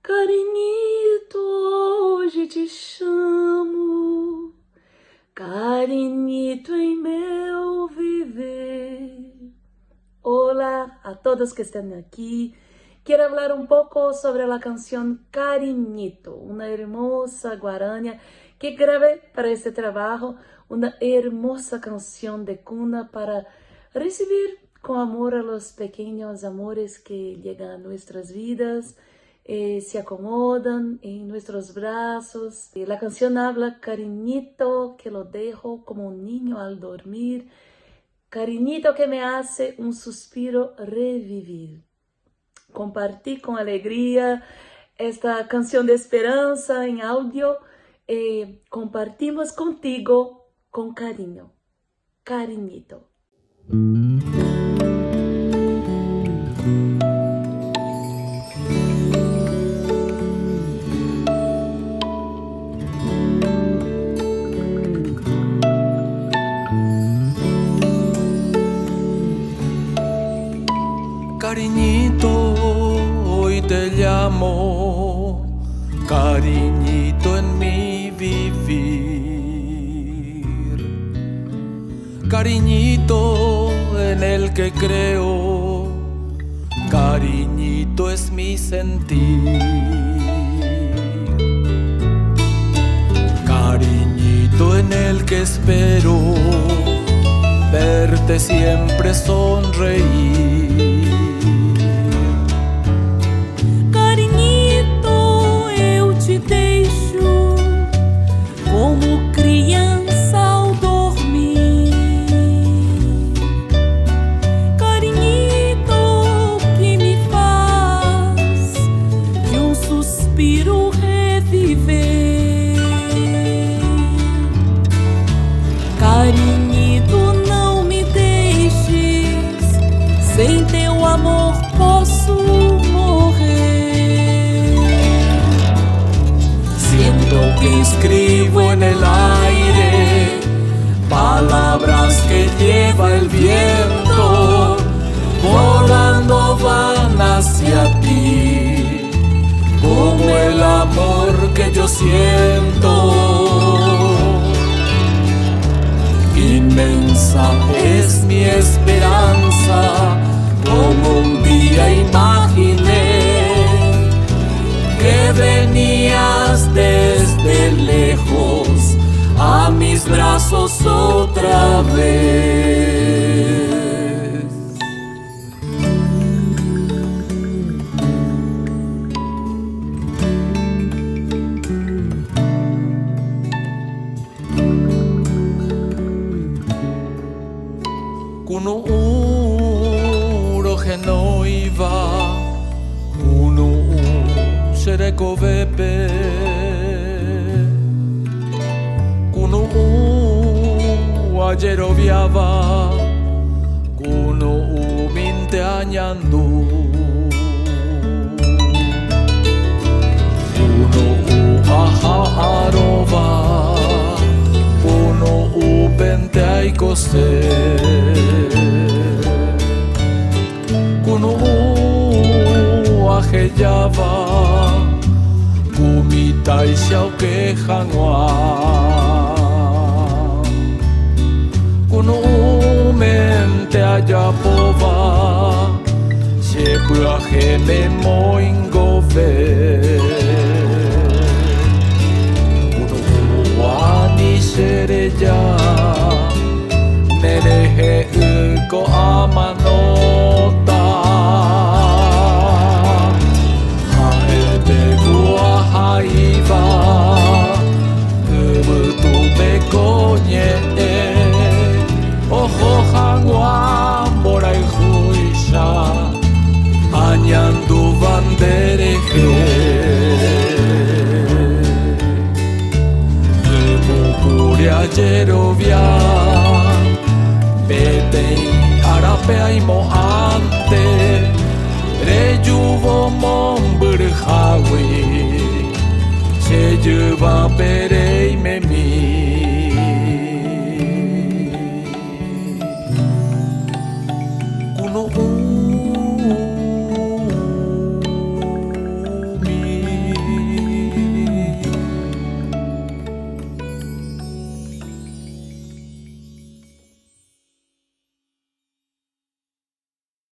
Carinito, hoje te chamo, carinito em meu viver. Hola a todos que están aquí. Quiero hablar un poco sobre la canción Cariñito, una hermosa guarania que grabé para este trabajo, una hermosa canción de cuna para recibir con amor a los pequeños amores que llegan a nuestras vidas, se acomodan en nuestros brazos. La canción habla, cariñito que lo dejo como un niño al dormir, cariñito que me hace un suspiro revivir. Compartí con alegría esta canción de esperanza en audio. Compartimos contigo con cariño. Cariñito. Cariñito, hoy te llamo, cariñito en mi vivir, cariñito en el que creo, cariñito es mi sentir, cariñito en el que espero verte siempre sonreír. Como criança ao dormir, carinhito que me faz de um suspiro reviver. Carinhito, não me deixes, sem teu amor posso morrer. Siento que escribo en el aire palabras que lleva el viento, volando van hacia ti, como el amor que yo siento. Inmensa es mi esperanza, como un día imaginé que venías desde lejos a mis brazos otra vez. Kuno uro genoiva, kuno sereko bepe, kuno ayer obiaba, kuno minte añandu, kuno aja arova, kuno pente aikose, kuno ajellaba, kumita y xiauque janua, kuno mente ayapova, shepu ajeme moingove, kuno ani shereya, nerehe uko amanota. Iba, tu me coñe, ojo janguan borai juisha, añandu bandereje, mukuri ayer obvia, vete y arapea y mohante, reyuvo mon burjawi. Se lleva pere